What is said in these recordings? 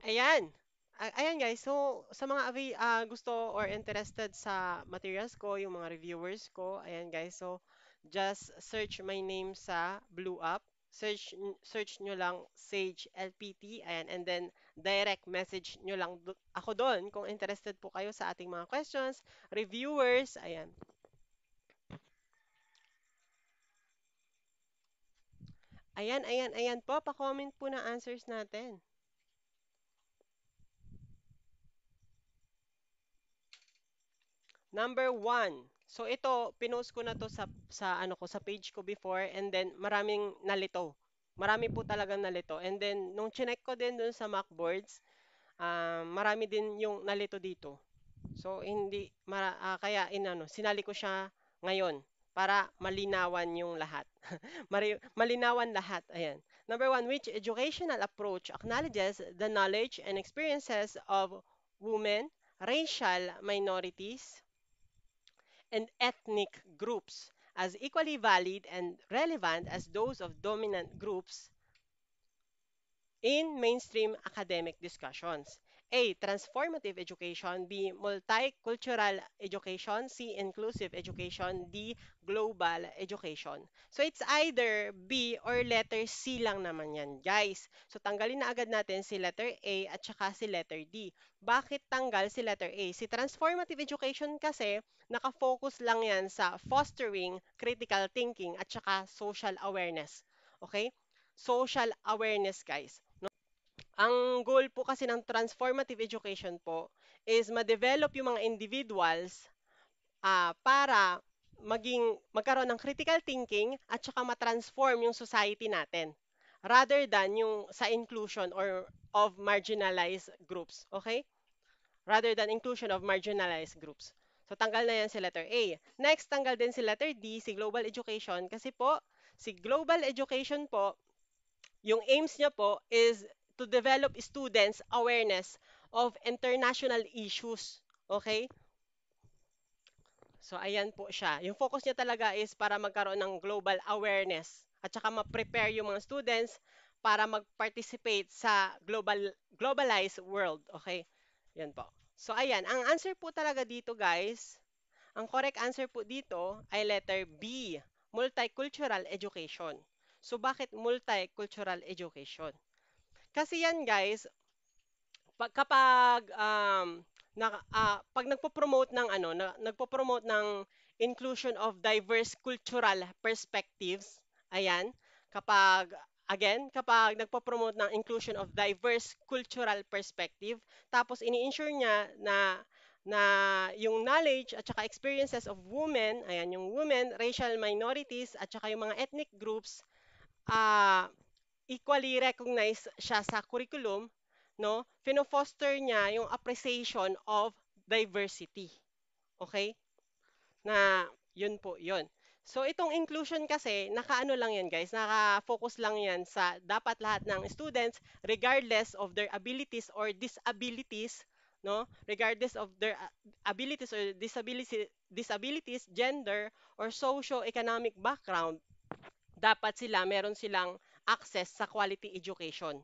Ayan. Ayan guys, so sa mga gusto or interested sa materials ko, yung mga reviewers ko, ayan guys, so just search my name sa Blue App. Search nyo lang Sage LPT, ayan, and then direct message nyo lang ako doon kung interested po kayo sa ating mga questions, reviewers, ayan. Ayan po, pa-comment po na answers natin. Number one. So ito, pinost ko na to sa ano ko, sa page ko before, and then maraming nalito. Marami po talagang nalito. And then nung chinek ko din dun sa Macboards, marami din yung nalito dito. So hindi kaya inano, sinali ko siya ngayon para malinawan yung lahat. Malinawan lahat. Ayan. Number one, which educational approach acknowledges the knowledge and experiences of women, racial minorities, and ethnic groups as equally valid and relevant as those of dominant groups in mainstream academic discussions. A. Transformative education. B. Multicultural education. C. Inclusive education. D. Global education. So it's either B or letter C lang naman yan, guys. So tanggalin na agad natin si letter A at saka si letter D. Bakit tanggal si letter A? Si transformative education kasi nakafocus lang yan sa fostering critical thinking at saka social awareness. Okay? Social awareness, guys. Ang goal po kasi ng transformative education po is ma-develop yung mga individuals para magkaroon ng critical thinking at saka ma-transform yung society natin rather than yung sa inclusion or of marginalized groups. Okay? Rather than inclusion of marginalized groups. So tanggal na yan si letter A. Next, tanggal din si letter D, si global education, kasi po, si global education po, yung aims niya po is to develop students awareness of international issues. Okay? So ayan po siya. Yung focus niya talaga is para magkaroon ng global awareness at saka ma-prepare yung mga students para mag-participate sa globalized world. Okay? Yan po. So ayan, ang answer po talaga dito guys, ang correct answer po dito ay letter B, multicultural education. So bakit multicultural education? Kasi yan guys, pag nagpo-promote ng nagpo-promote ng inclusion of diverse cultural perspectives, ayan, kapag nagpo-promote ng inclusion of diverse cultural perspective, tapos ini-ensure niya na yung knowledge at saka experiences of women, ayan, yung women, racial minorities, at saka yung mga ethnic groups, ah, equally recognized siya sa curriculum, no? Fino-foster niya yung appreciation of diversity. Okay? Na yun po, yun. So itong inclusion kasi, nakaano lang yan guys, naka-focus lang yan sa dapat lahat ng students, regardless of their abilities or disabilities, no? Regardless of their abilities or disabilities, gender, or socio-economic background, dapat meron silang access sa quality education.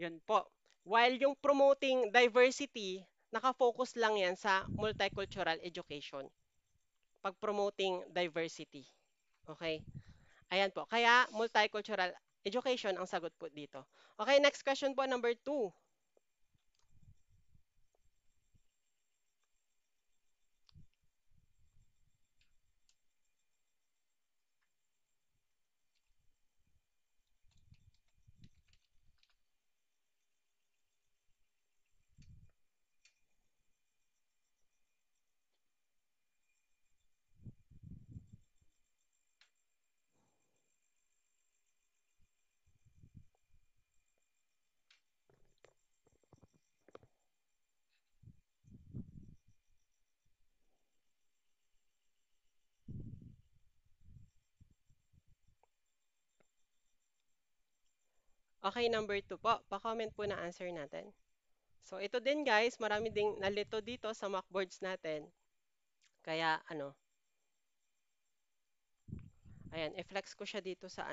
Yun po. While yung promoting diversity, nakafocus lang yan sa multicultural education. Pag-promoting diversity. Okay? Ayan po. Kaya multicultural education ang sagot po dito. Okay, next question po, number 2. Okay, number 2 po. Pa-comment po na answer natin. So ito din guys, marami ding nalito dito sa mockboards natin. Kaya ayan, i-flex ko siya dito sa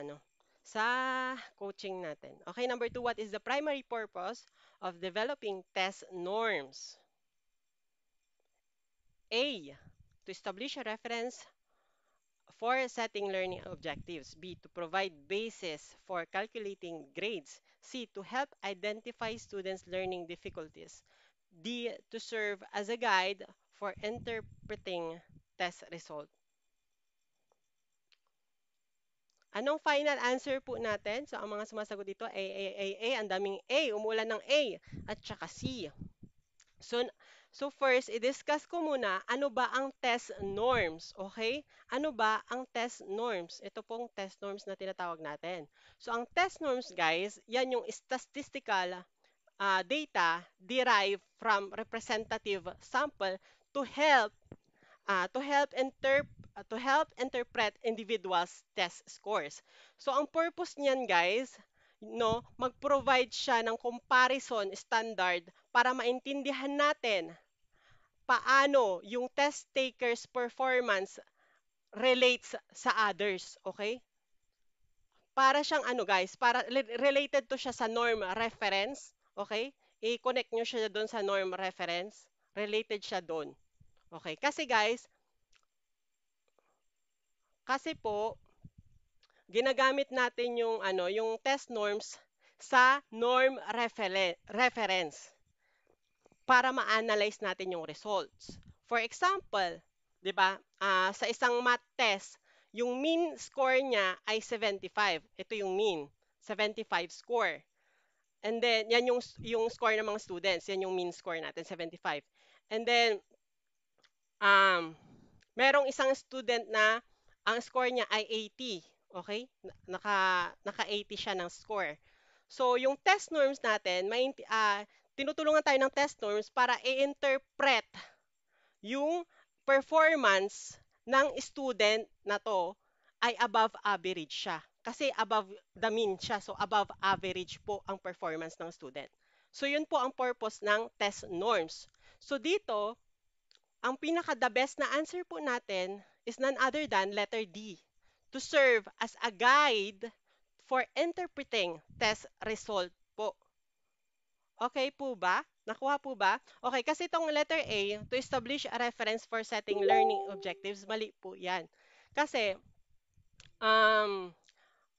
sa coaching natin. Okay, number two, what is the primary purpose of developing test norms? A, to establish a reference for setting learning objectives. B, to provide basis for calculating grades. C, to help identify students' learning difficulties. D, to serve as a guide for interpreting test result. Anong final answer po natin? So, ang mga sumasagot dito, A. Ang daming A. Umulan ng A. At saka C. So, so first, i-discuss ko muna, ano ba ang test norms? Okay? Ano ba ang test norms? Ito pong test norms na tinatawag natin. So, ang test norms, guys, yan yung statistical data derived from representative sample to help to help interpret individuals test scores. So ang purpose niyan guys, no, mag-provide siya ng comparison standard para maintindihan natin paano yung test takers performance relates sa others, okay? Para siyang ano guys, related to siya sa norm reference, okay? I-connect nyo siya doon sa norm reference, related siya doon. Okay, kasi po ginagamit natin yung ano, yung test norms sa reference para ma-analyze natin yung results. For example, 'di ba? Sa isang math test, yung mean score niya ay 75. Ito yung mean, 75 score. And then yan yung score ng mga students, yan yung mean score natin, 75. And then um merong isang student na ang score niya ay 80. Okay? Naka 80 siya ng score. So, yung test norms natin, tinutulungan tayo ng test norms para i-interpret yung performance ng student na to ay above average siya. Kasi above the mean siya. So, above average po ang performance ng student. So, yun po ang purpose ng test norms. So, dito, ang pinaka-the best na answer po natin is none other than letter D, to serve as a guide for interpreting test result po. Okay po ba? Nakuha po ba? Okay, kasi itong letter A, to establish a reference for setting learning objectives, mali po yan. Kasi, um,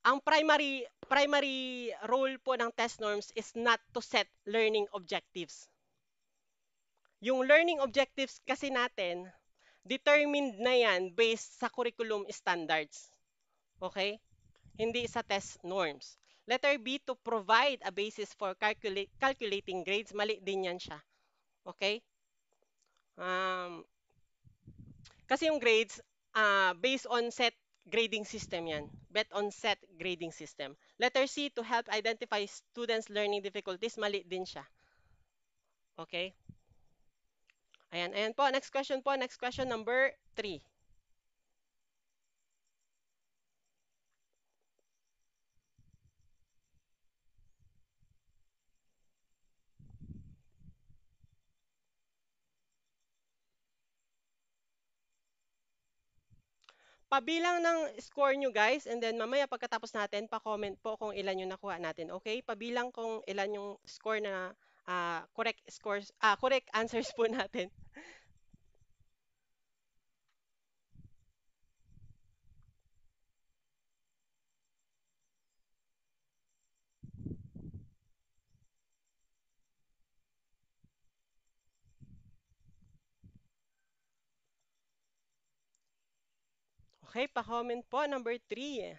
ang primary role po ng test norms is not to set learning objectives. Yung learning objectives kasi natin, determined na yan based sa curriculum standards. Okay? Hindi sa test norms. Letter B, to provide a basis for calculating grades. Mali din yan siya. Okay? Um, kasi yung grades, based on set grading system yan. Bet on set grading system. Letter C, to help identify students' learning difficulties. Mali din siya. Okay? Ayan po. Next question po. Next question number 3. Pabilang ng score nyo guys, and then mamaya pagkatapos natin, pa-comment po kung ilan yung nakuha natin. Okay? Pabilang kung ilan yung score na correct answers po natin. Okay, pa-comment po, number 3.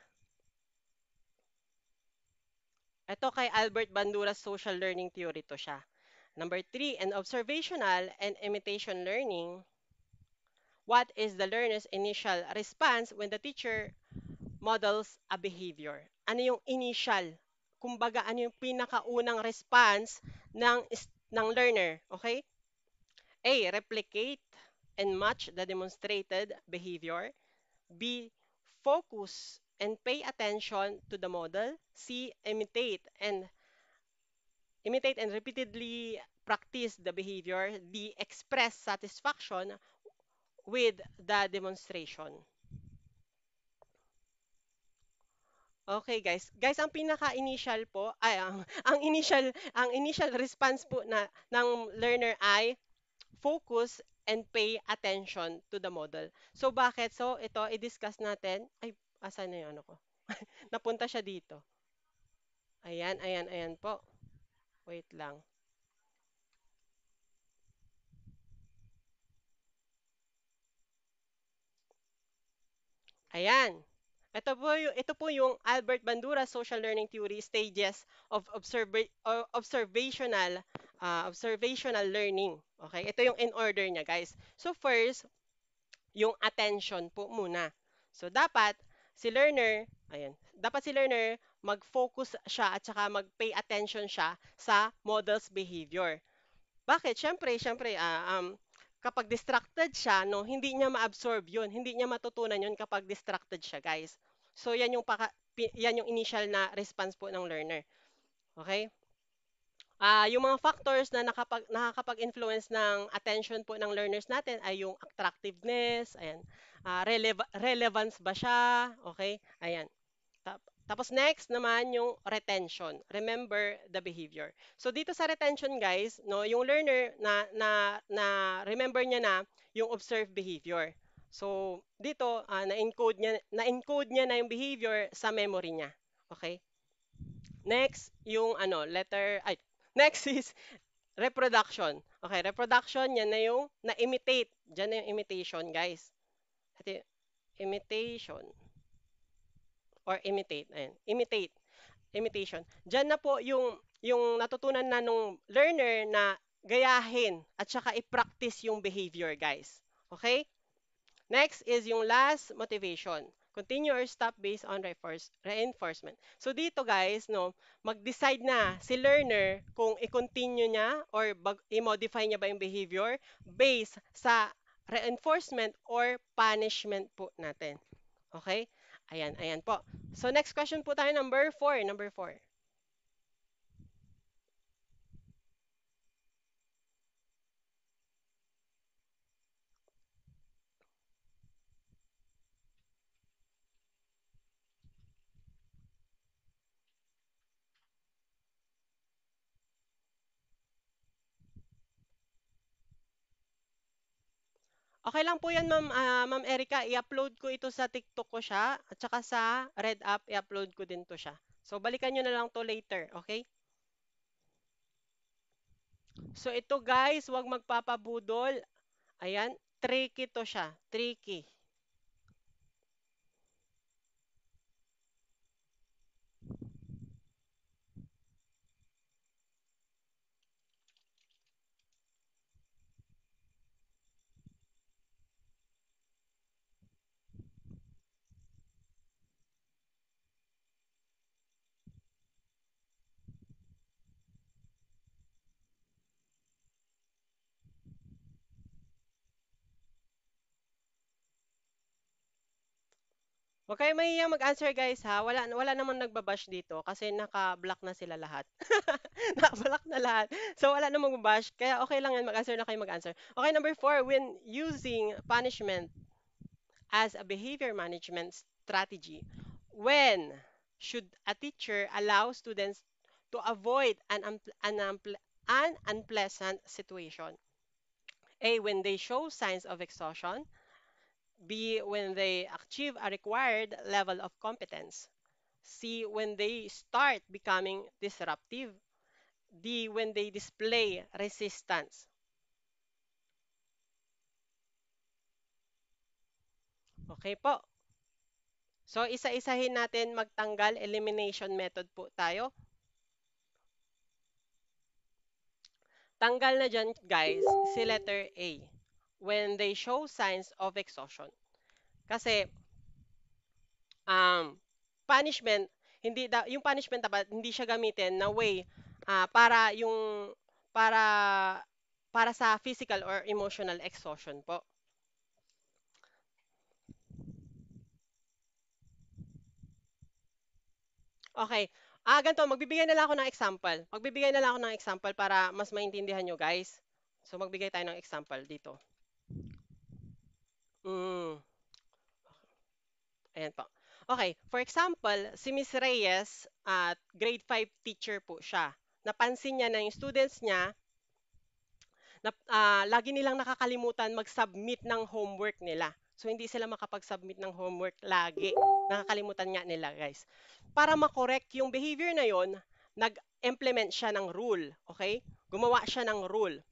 Ito kay Albert Bandura's social learning theory to siya. Number 3, in observational and imitation learning, what is the learner's initial response when the teacher models a behavior? Ano yung initial? Kumbaga, ano yung pinakaunang response ng learner? Okay? A, replicate and match the demonstrated behavior. B, focus and pay attention to the model. C, imitate and repeatedly practice the behavior. D, express satisfaction with the demonstration. Okay, guys. Guys, ang pinaka-initial po ay ang initial response po ng learner ay focus and pay attention to the model. So bakit? So ito i-discuss natin. Ay, asan na 'yung ano ko? Napunta siya dito. Ayan, ayan, ayan po. Wait lang. Ayan. Ito po yung Albert Bandura Social Learning Theory stages of observational learning. Okay? Ito yung in order niya, guys. So first, yung attention po muna. So dapat si learner mag-focus siya at saka mag-pay attention siya sa model's behavior. Bakit? Siyempre, kapag distracted siya, no, hindi niya ma-absorb yun. Hindi niya matutunan yun kapag distracted siya, guys. So, yan yung initial na response po ng learner. Okay? Yung mga factors na nakakapag-influence ng attention po ng learners natin ay yung attractiveness, ayan, relevance ba siya, okay? Ayan. Tapos next naman yung retention. Remember the behavior. So dito sa retention guys, no, yung learner na remember niya na yung observed behavior. So dito na-encode niya na yung behavior sa memory niya. Okay? Next, yung letter ay next is reproduction. Okay, reproduction yan na yung na-imitate. Diyan na yung imitation, guys. Ito yung imitation or imitate. Ayan, imitate. Imitation. Diyan na po yung natutunan na nung learner na gayahin at saka i-practice yung behavior, guys. Okay? Next is yung last motivation. Continue or stop based on reinforcement. So dito guys, no, mag-decide na si learner kung i-continue niya or i-modify niya ba yung behavior based sa reinforcement or punishment po natin. Okay? Ayan, ayan po. So next question po tayo, number 4. Number 4. Okay lang po yan, Ma'am Erica. I-upload ko ito sa TikTok ko siya at saka sa Red App, i-upload ko din to siya. So balikan nyo na lang to later, okay? So ito guys, huwag magpapabudol. Ayan, tricky to siya. Tricky. Huwag kayong mahihiyang mag-answer guys ha. Wala namang nagbabash dito kasi naka-block na sila lahat. Naka-block na lahat. So wala namang magbabash. Kaya okay lang yan. Mag-answer na kayo mag-answer. Okay, number 4. When using punishment as a behavior management strategy, when should a teacher allow students to avoid an unpleasant situation? A. When they show signs of exhaustion. B. When they achieve a required level of competence. C. When they start becoming disruptive. D. When they display resistance. Okay po. So, isa-isahin natin magtanggal. Elimination method po tayo. Tanggal na dyan, guys, si letter A. When they show signs of exhaustion. Kasi, punishment, yung punishment dapat hindi siya gamitin na way para para para sa physical or emotional exhaustion po. Okay. Ganito, magbibigay na lang ako ng example. Magbibigay na lang ako ng example para mas maintindihan nyo, guys. So, magbigay tayo ng example dito. Mm, ayan po. Okay, for example, si Miss Reyes, at grade 5 teacher po siya. Napansin niya na yung students niya, lagi nilang nakakalimutan mag-submit ng homework nila. So, hindi sila makapag-submit ng homework lagi. Nakakalimutan nga nila, guys. Para makorek yung behavior na yon, nag-implement siya ng rule. Okay? Gumawa siya ng rule.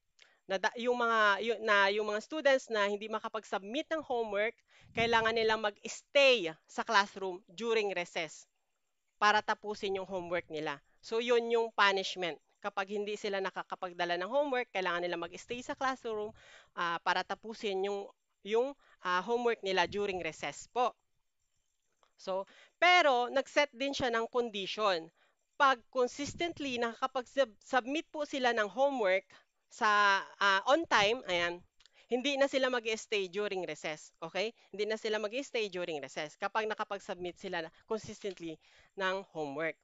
Yung mga students na hindi makapag-submit ng homework, kailangan nilang mag-stay sa classroom during recess para tapusin yung homework nila. So, yun yung punishment. Kapag hindi sila nakakapagdala ng homework, kailangan nila mag-stay sa classroom para tapusin yung homework nila during recess po. So, pero nag-set din siya ng condition. Pag consistently nakakapag-submit po sila ng homework sa on time, ayan, hindi na sila mag-stay during recess. Okay? Hindi na sila mag-stay during recess kapag nakapag-submit sila consistently ng homework.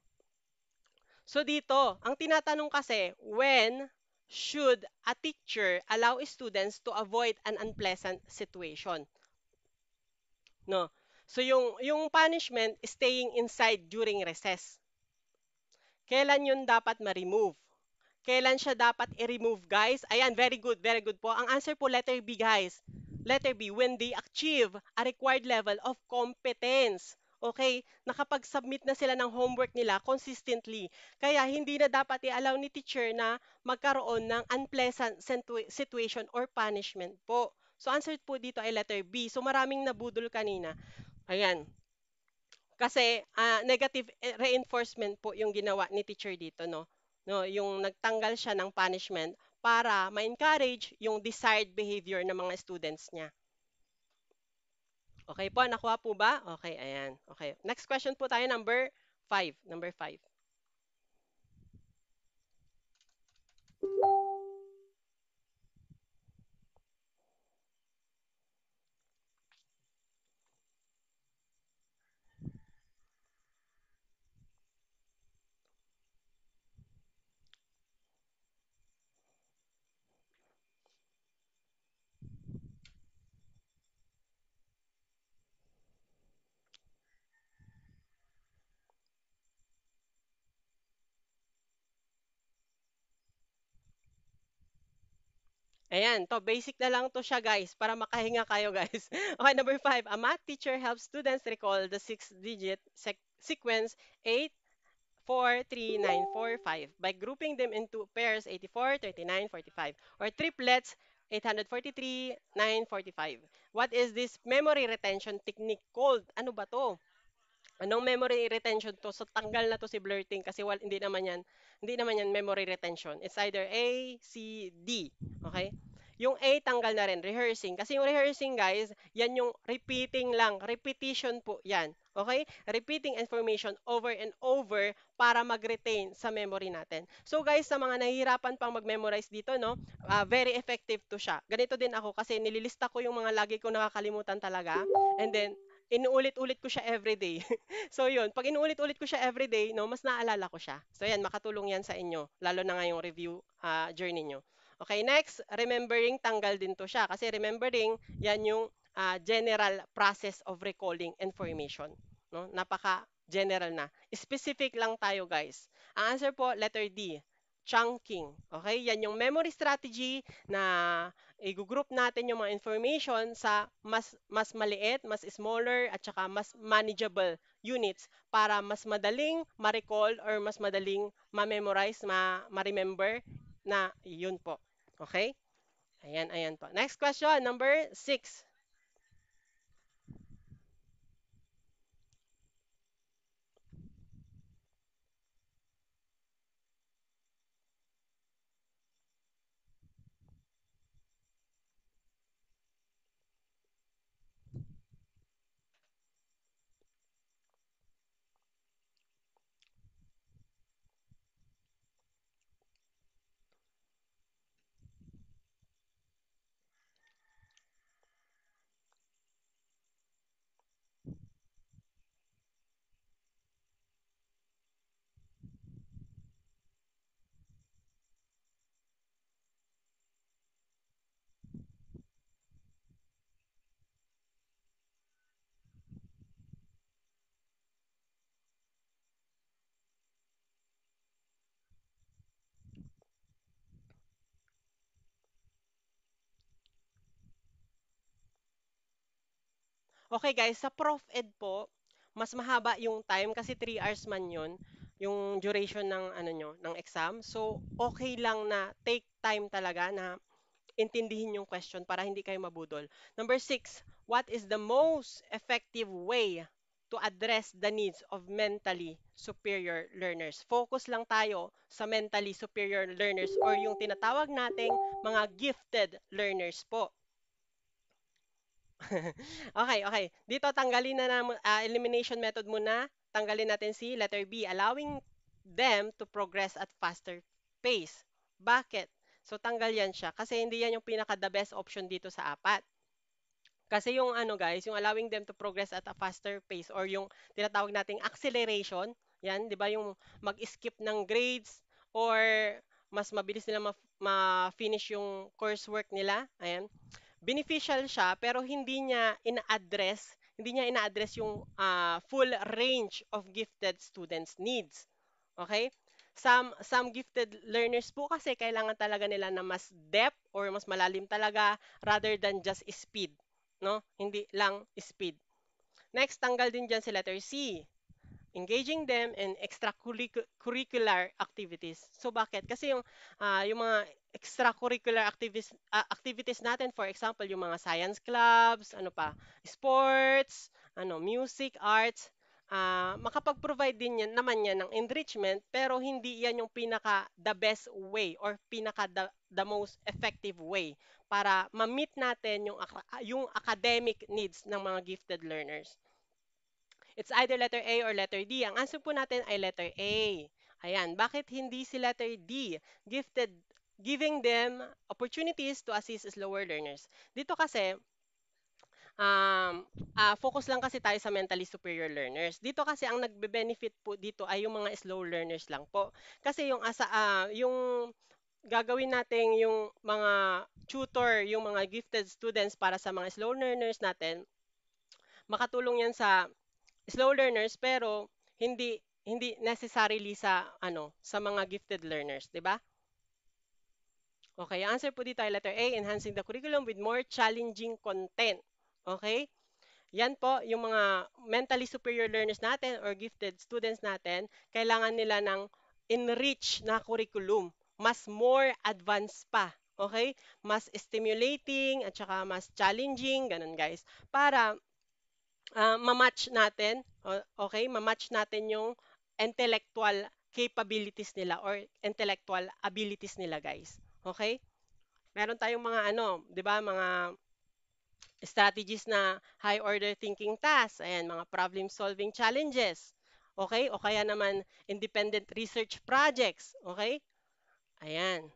So dito, ang tinatanong kasi, when should a teacher allow students to avoid an unpleasant situation? No. So yung punishment is staying inside during recess. Kailan yun dapat ma-remove? Kailan siya dapat i-remove, guys? Ayan, very good po. Ang answer po, letter B, guys. Letter B, when they achieve a required level of competence. Okay? Nakapag-submit na sila ng homework nila consistently. Kaya hindi na dapat i-allow ni teacher na magkaroon ng unpleasant situation or punishment po. So, answer po dito ay letter B. So, maraming nabudol kanina. Ayan. Kasi negative reinforcement po yung ginawa ni teacher dito, no? No, yung nagtanggal siya ng punishment para ma-encourage yung desired behavior ng mga students niya. Okay po, nakuha po ba? Okay, ayan. Okay. Next question po tayo, number 5. Number 5. Ayan, to basic na lang to siya, guys, para makahinga kayo, guys. Okay, number 5. A math teacher helps students recall the 6-digit sequence 8, 4, 3, 9, 4, 5 by grouping them into pairs 84, 39, 45 or triplets 843, 945. What is this memory retention technique called? Ano ba to? Anong memory retention to? So tanggal na to si blurting kasi hindi naman yan memory retention. It's either A, C, D. Okay? Yung A tanggal na rin, rehearsing. Kasi yung rehearsing, guys, yan yung repeating lang. Repetition po yan. Okay? Repeating information over and over para mag-retain sa memory natin. So guys, sa mga nahihirapan pang mag-memorize dito, no, very effective to siya. Ganito din ako kasi nililista ko yung mga lagi ko nakakalimutan talaga. And then, inuulit-ulit ko siya everyday. So yun, pag inuulit-ulit ko siya everyday, no, mas naalala ko siya. So yan, makatulong yan sa inyo, lalo na ngayong review journey nyo. Okay, next, remembering, tanggal din to siya. Kasi remembering, yan yung general process of recalling information. No? Napaka-general na. Specific lang tayo, guys. Ang answer po, letter D, chunking. Okay, yan yung memory strategy na i-group natin yung mga information sa mas maliit, mas smaller, at saka mas manageable units para mas madaling ma-recall or mas madaling ma-memorize, ma-remember na yun po. Okay? Ayan, ayan po. Next question, number 6. Okay guys, sa Prof Ed po, mas mahaba yung time kasi 3 hours man yun, yung duration ng ano nyo, ng exam. So, okay lang na take time talaga na intindihin yung question para hindi kayo mabudol. Number 6, what is the most effective way to address the needs of mentally superior learners? Focus lang tayo sa mentally superior learners or yung tinatawag nating mga gifted learners po. Okay, okay. Dito tanggalin na elimination method muna. Tanggalin natin si letter B, allowing them to progress at faster pace. Bakit? So tanggal yan siya kasi hindi yan yung pinaka the best option dito sa apat. Kasi yung ano guys, yung allowing them to progress at a faster pace or yung tinatawag nating acceleration, yan, 'di ba yung mag-skip ng grades or mas mabilis nila ma-finish yung coursework nila. Ayan, beneficial siya pero hindi niya ina-address yung full range of gifted students needs. Okay? Some gifted learners po kasi kailangan talaga nila na mas depth or mas malalim talaga rather than just speed, no? Hindi lang speed. Next, tanggal din diyan si letter C, engaging them in extracurricular activities. So bakit? Kasi yung mga extracurricular activities natin, for example, yung mga science clubs, ano pa, sports, music, arts, makapag-provide din yan, naman yan ng enrichment, pero hindi yan yung pinaka the best way or pinaka the most effective way para ma-meet natin yung academic needs ng mga gifted learners. It's either letter A or letter D. Ang answer po natin ay letter A. Ayan, bakit hindi si letter D? Giving them opportunities to assist slower learners. Dito kasi, focus lang kasi tayo sa mentally superior learners. Dito kasi ang nagbe-benefit po dito ay yung mga slow learners lang po. Kasi yung gagawin natin yung mga tutor, yung mga gifted students para sa mga slow learners natin, makatulong yan sa slow learners pero hindi hindi necessarily sa mga gifted learners, 'di ba? Okay, ang answer po dito ay letter A, enhancing the curriculum with more challenging content. Okay? Yan po, yung mga mentally superior learners natin or gifted students natin, kailangan nila ng enrich na curriculum, mas more advanced pa. Okay? Mas stimulating at saka mas challenging, ganun guys, para ma-match natin, okay, ma-match natin yung intellectual capabilities nila or intellectual abilities nila, guys. Okay? Meron tayong mga 'di ba, mga strategies na high order thinking tasks, ayan, mga problem solving challenges. Okay? O kaya naman independent research projects, okay? Ayan.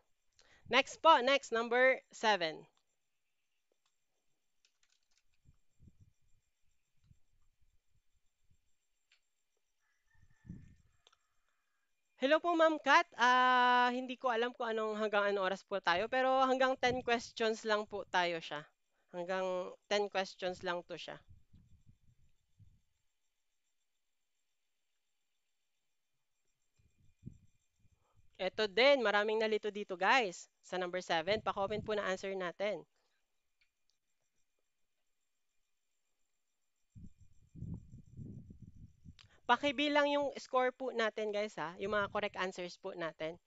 Next po, next number 7. Hello po, Ma'am Kat. Hindi ko alam kung hanggang anong oras po tayo, pero hanggang 10 questions lang po tayo siya. Hanggang 10 questions lang to siya. Ito din, maraming nalito dito guys. Sa number 7, pa-comment po na answer natin. Pakibilang yung score po natin guys ha, yung mga correct answers po natin.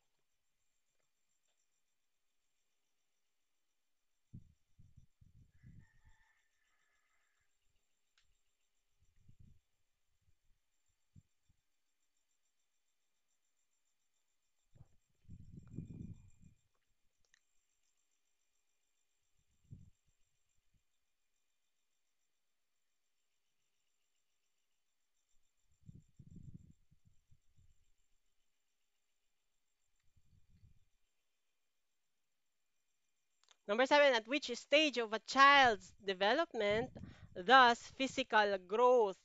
Number 7, at which stage of a child's development does physical growth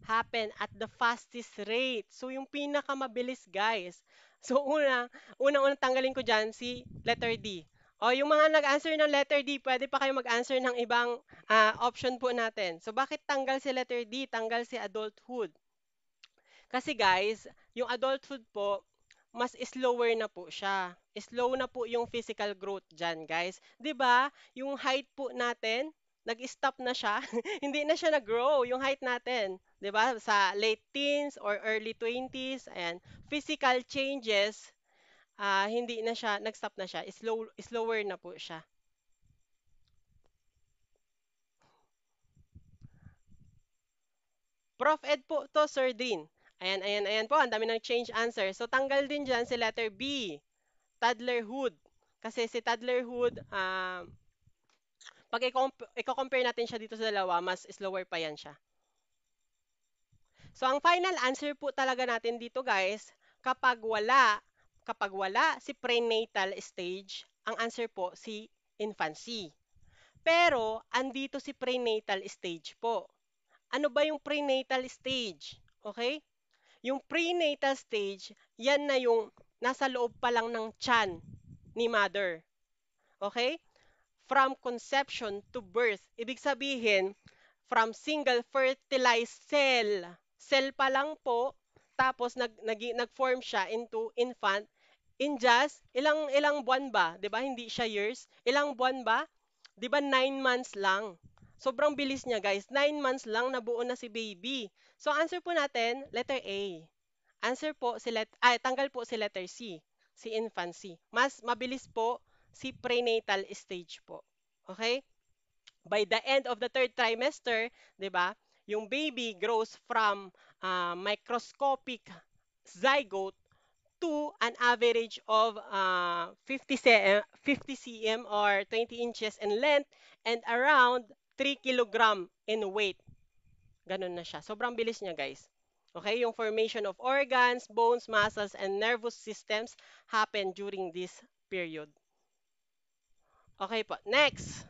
happen at the fastest rate? So, yung pinakamabilis, guys. So, unang-unang tanggalin ko dyan si letter D. O, yung mga nag-answer ng letter D, pwede pa kayo mag-answer ng ibang option po natin. So, bakit tanggal si letter D? Tanggal si adulthood. Kasi guys, yung adulthood po, mas slower na po siya. Slow na po yung physical growth dyan, guys. 'Di ba? Yung height po natin, nag-stop na siya. Hindi na siya nag-grow yung height natin. 'Di ba? Sa late teens or early 20s, ayan, physical changes, hindi na siya, nag-stop na siya. Slower na po siya. Prof. Ed po to, Sir Dean. Ayan, ayan, ayan po. Ang dami ng change answer. So, tanggal din dyan si letter B, toddlerhood. Kasi si toddlerhood, pag i-compare natin siya dito sa dalawa, mas slower pa yan siya. So, ang final answer po talaga natin dito, guys, kapag wala si prenatal stage, ang answer po si infancy. Pero, andito si prenatal stage po. Ano ba yung prenatal stage? Okay? Yung prenatal stage, yan na yung nasa loob pa lang ng tiyan ni mother. Okay? From conception to birth. Ibig sabihin, from single fertilized cell. Cell pa lang po, tapos nag-form siya into infant in just ilang buwan ba? 'Di ba? Hindi siya years. Ilang buwan ba? 'Di ba 9 months lang? Sobrang bilis niya, guys. 9 months lang nabuo na si baby. So answer po natin, letter A. Answer po tanggal po si letter C, si infancy. Mas mabilis po si prenatal stage po. Okay? By the end of the third trimester, 'di ba? Yung baby grows from microscopic zygote to an average of 50 cm or 20 inches in length and around 3 kilogram in weight. Ganun na siya. Sobrang bilis niya, guys. Okay, yung formation of organs, bones, muscles, and nervous systems happen during this period. Okay po, next.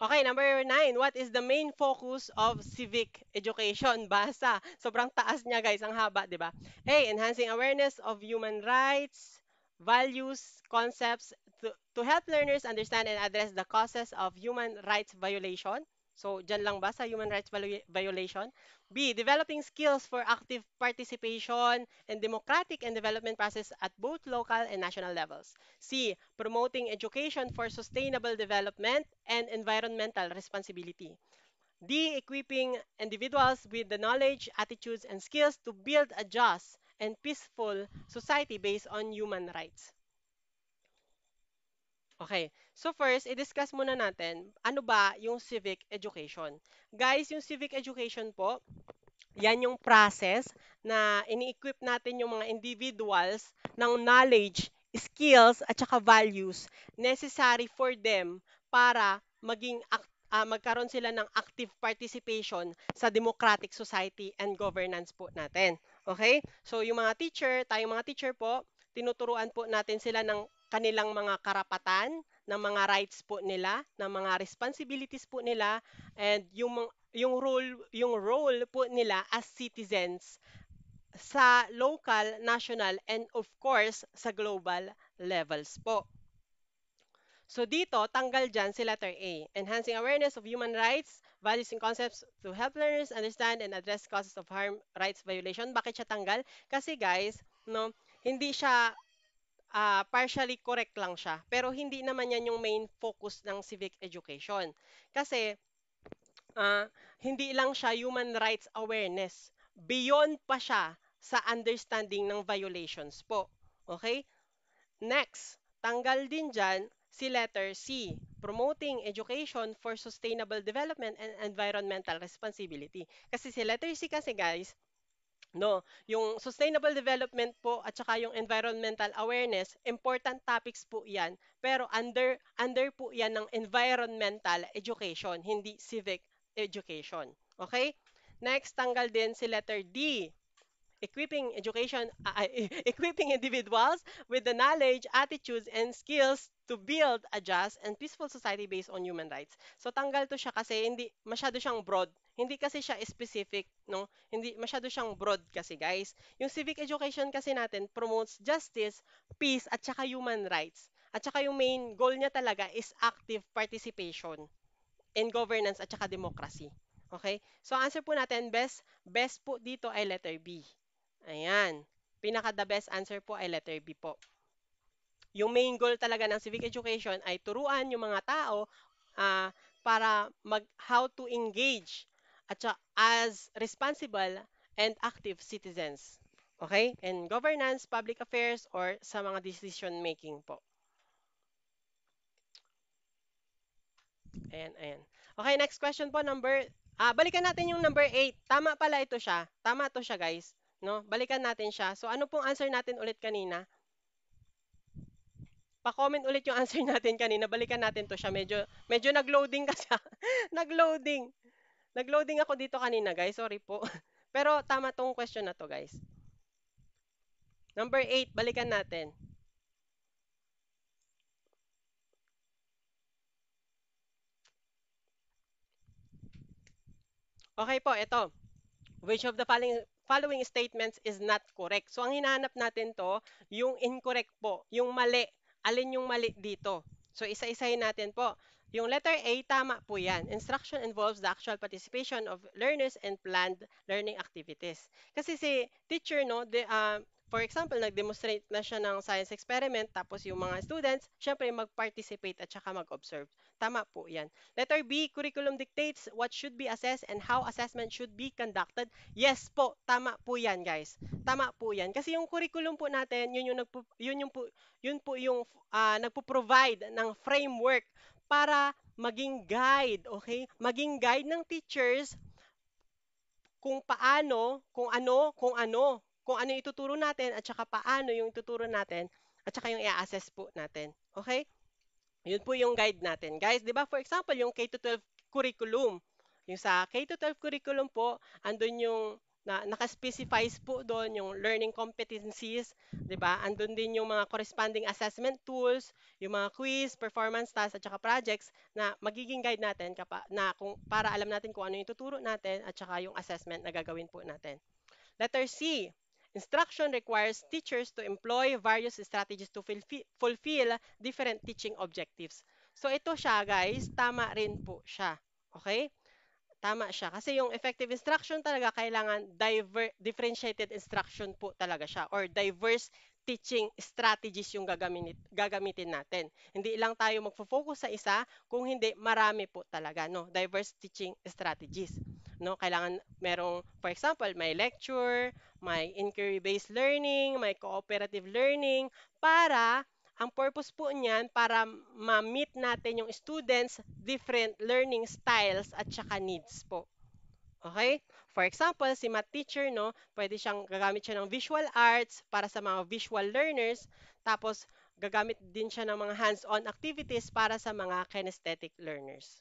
Okay, number 9. What is the main focus of civic education? Basa. Sobrang taas niya, guys. Ang haba, di ba? A. Enhancing awareness of human rights, values, concepts to help learners understand and address the causes of human rights violation. So, dyan lang ba sa human rights violation? B. Developing skills for active participation and democratic and development process at both local and national levels. C. Promoting education for sustainable development and environmental responsibility. D. Equipping individuals with the knowledge, attitudes, and skills to build a just and peaceful society based on human rights. Okay. So first, i-discuss muna natin, ano ba yung civic education? Guys, yung civic education po, yan yung process na ini-equip natin yung mga individuals ng knowledge, skills, at saka values necessary for them para magkaroon sila ng active participation sa democratic society and governance po natin. Okay? So yung mga teacher, tayong mga teacher po, tinuturuan po natin sila ng kanilang mga karapatan, ng mga rights po nila, ng mga responsibilities po nila, and yung role po nila as citizens sa local, national, and of course, sa global levels po. So dito, tanggal dyan si letter A. Enhancing awareness of human rights, values and concepts to help learners understand and address causes of harm, rights violation. Bakit siya tanggal? Kasi guys, no, hindi siya partially correct lang siya. Pero hindi naman yan yung main focus ng civic education. Kasi ah, hindi lang siya human rights awareness. Beyond pa siya sa understanding ng violations po. Okay? Next, tanggal din dyan si letter C, promoting education for sustainable development and environmental responsibility. Kasi si letter C kasi guys, no, yung sustainable development po at saka yung environmental awareness, important topics po 'yan, pero under po 'yan ng environmental education, hindi civic education. Okay? Next, tanggal din si letter D. equipping individuals with the knowledge, attitudes, and skills to build a just and peaceful society based on human rights. So tanggal to siya kasi hindi masyado siyang broad. Hindi kasi siya specific, no? Hindi masyado siyang broad kasi, guys. Yung civic education kasi natin promotes justice, peace, at saka human rights. At saka yung main goal niya talaga is active participation in governance at saka democracy. Okay? So answer po natin, best po dito ay letter B. Ayan. Pinaka the best answer po ay letter B po. Yung main goal talaga ng civic education ay turuan yung mga tao ah, para how to engage at as responsible and active citizens. Okay? In governance, public affairs, or sa mga decision making po. Ayan, ayan. Okay, next question po, balikan natin yung number 8. Tama pala ito siya. Tama to siya, guys. No? Balikan natin siya. So, ano pong answer natin ulit kanina? Pa-comment ulit yung answer natin kanina. Balikan natin to siya. Medyo nag-loading kasi. Nag-loading. Nag-loading ako dito kanina, guys. Sorry po. Pero tama tong question na to, guys. Number 8, balikan natin. Okay po, ito. Which of the following statements is not correct? So, ang hinahanap natin to, yung incorrect po, yung mali. Alin yung mali dito? So, isa-isahin natin po. Yung letter A, tama po yan. Instruction involves the actual participation of learners and planned learning activities. Kasi si teacher, no, for example, nag-demonstrate na siya ng science experiment, tapos yung mga students, syempre mag-participate at saka mag-observe. Tama po yan. Letter B, curriculum dictates what should be assessed and how assessment should be conducted. Yes po, tama po yan, guys. Tama po yan. Kasi yung curriculum po natin, yun po yung nagpo-provide ng framework para maging guide, okay? Maging guide ng teachers kung paano, kung ano ituturo natin at saka paano yung ituturo natin at saka yung i-assess po natin. Okay? Yun po yung guide natin. Guys, 'di ba? For example, yung K-12 curriculum. Yung sa K-12 curriculum po, andun yung naka-specifies po doon yung learning competencies, 'di ba? Andun din yung mga corresponding assessment tools, yung mga quiz, performance tasks at saka projects na magiging guide natin para alam natin kung ano yung tuturo natin at saka yung assessment na gagawin po natin. Letter C. Instruction requires teachers to employ various strategies to fulfill different teaching objectives. So ito siya, guys, tama rin po siya. Okay? Tama siya. Kasi yung effective instruction talaga kailangan differentiated instruction po talaga siya or diverse teaching strategies yung gagamitin natin. Hindi lang tayo magfo-focus sa isa, kung hindi marami po talaga, no? Diverse teaching strategies. No, kailangan merong, for example, may lecture, may inquiry-based learning, may cooperative learning para ang purpose po niyan para ma-meet natin yung students different learning styles at saka needs po. Okay? For example, si math teacher, no, pwede siyang gagamit siya ng visual arts para sa mga visual learners, tapos gagamit din siya ng mga hands-on activities para sa mga kinesthetic learners.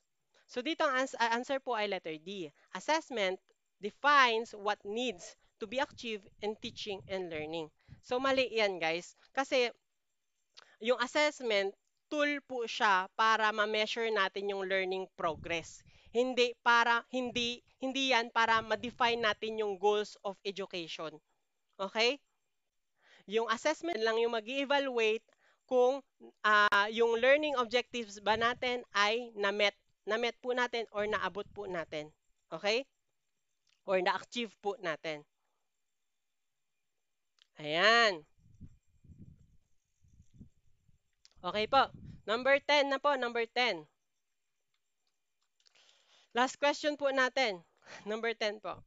So dito ang answer po ay letter D. Assessment defines what needs to be achieved in teaching and learning. So mali yan, guys, kasi yung assessment, tool po siya para ma-measure natin yung learning progress. Hindi yan para ma-define natin yung goals of education. Okay? Yung assessment lang yung mag-evaluate kung yung learning objectives ba natin ay na-met po natin or naabot po natin. Okay? Or na-achieve po natin. Ayan. Okay po. Number 10 na po, number 10. Last question po natin. Number 10 po.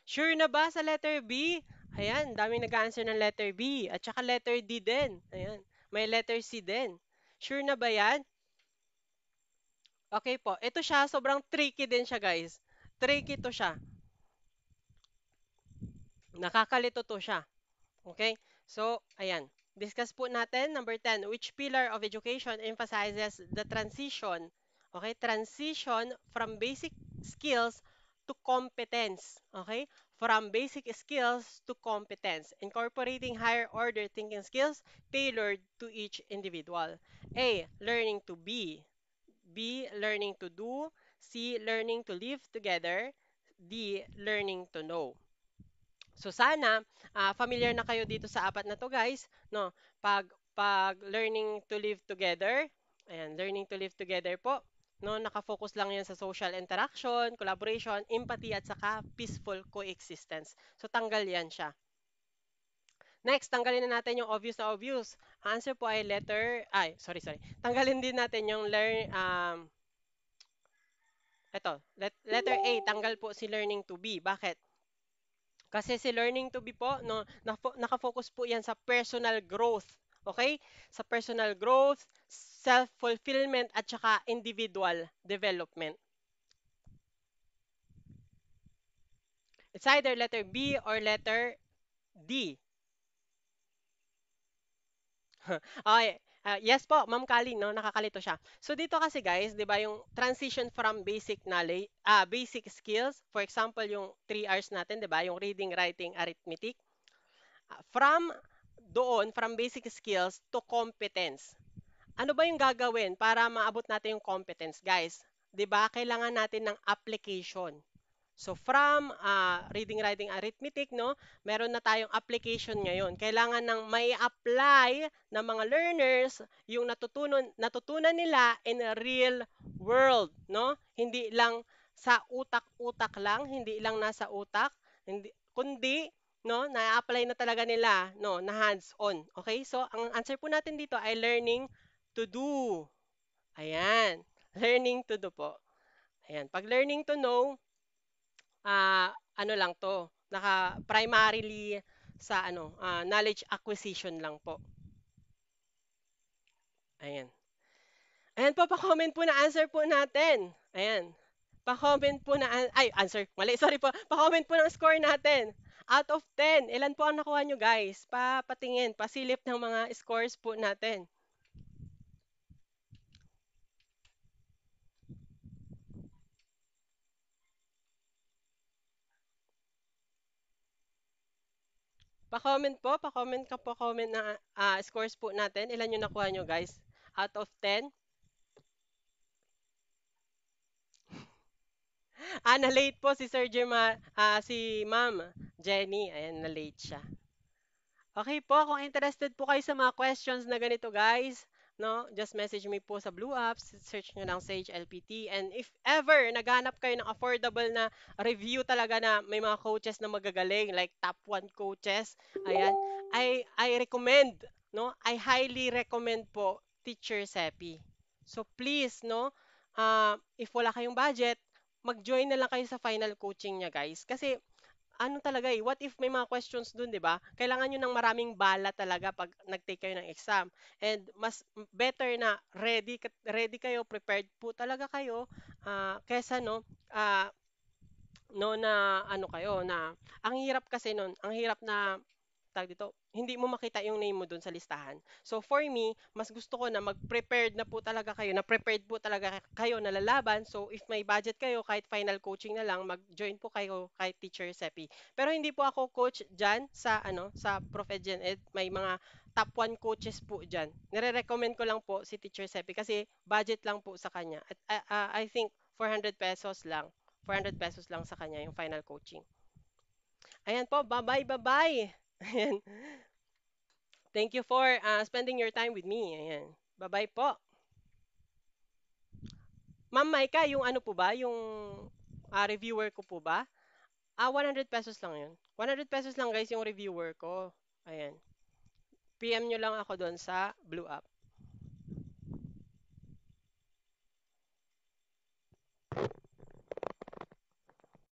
Sure na ba sa letter B? Ayan, daming nag-answer ng letter B. At saka letter D din. Ayan, may letter C din. Sure na ba yan? Okay po. Ito siya, sobrang tricky din siya guys. Tricky to siya. Nakakalito to siya. Okay? So, ayan. Discuss po natin. Number 10, which pillar of education emphasizes the transition, okay? Transition from basic skills to competence, okay? From basic skills to competence, incorporating higher order thinking skills tailored to each individual. A, learning to be. B, learning to do. C, learning to live together. D, learning to know. So sana familiar na kayo dito sa apat na to guys, no? Pag learning to live together, ayan, learning to live together po, no? Naka-focus lang 'yan sa social interaction, collaboration, empathy at saka peaceful coexistence. So tanggal 'yan siya. Next, tanggalin na natin yung obvious na obvious. Ang answer po ay sorry. Tanggalin din natin yung letter A, tanggal po si learning to be. Bakit? Kasi si learning to be po, no, nakafocus po yan sa personal growth. Okay? Sa personal growth, self-fulfillment, at saka individual development. It's either letter B or letter D. Okay. Yes po, Ma'am Kali, no, nakakalito siya. So dito kasi guys, 'di ba, yung transition from basic knowledge, basic skills, for example, yung 3 R's natin, 'di ba, yung reading, writing, arithmetic, from doon, from basic skills to competence. Ano ba yung gagawin para maabot natin yung competence, guys? 'Di ba? Kailangan natin ng application. So from reading, writing, arithmetic, no, meron na tayong application ngayon. Kailangan ng may apply ng mga learners yung natutunan nila in a real world, no? Hindi lang sa utak-utak lang, hindi lang nasa utak, kundi no, na-apply na talaga nila, no, na hands-on. Okay? So ang answer po natin dito ay learning to do. Ayan. Learning to do po. Ayan. Pag learning to know, ano lang to, primarily sa knowledge acquisition lang po. Ayan. Ayan po, pa-comment po na answer po natin. Ayan. Pa-comment po na, answer, mali, sorry po. Pa-comment po ng score natin. Out of 10, ilan po ang nakuha nyo guys? Patingin, pasilip ng mga scores po natin. Pa-comment po, pa-comment na scores po natin. Ilan yung nakuha nyo guys? Out of 10? Na-late po si Sir si Ma'am Jenny. Ayan, na-late siya. Okay po, kung interested po kayo sa mga questions na ganito guys, no, just message me po sa Blue Apps, search nyo lang Sage LPT, and if ever naghanap kayo ng affordable na review talaga na may mga coaches na magagaling, like top 1 coaches, ayan, I recommend, no, I highly recommend po Teacher Sepi. So please, no, if wala kayong budget, mag-join na lang kayo sa final coaching niya guys, kasi ano talaga eh, what if may mga questions dun, di ba? Kailangan nyo ng maraming bala talaga pag nag-take kayo ng exam. And mas better na ready kayo, prepared po talaga kayo, kesa no, no na ano kayo, na ang hirap kasi nun, ang hirap na tag dito, hindi mo makita yung name mo dun sa listahan. So for me, mas gusto ko na mag-prepared na po talaga kayo, na prepared po talaga kayo na lalaban. So if may budget kayo, kahit final coaching na lang, mag-join po kayo kay Teacher Sepi. Pero hindi po ako coach diyan sa sa Prof. Gen Ed. May mga top 1 coaches po diyan. Nire-recommend ko lang po si Teacher Sepi kasi budget lang po sa kanya. At I think 400 pesos lang. 400 pesos lang sa kanya yung final coaching. Ayan po, bye-bye, bye-bye. Ayan. Thank you for spending your time with me. Ayan. Bye-bye po. Ma'am Maika, yung ano po ba? Yung reviewer ko po ba? 100 pesos lang yun. 100 pesos lang guys yung reviewer ko. Ayan. PM nyo lang ako doon sa Blue App.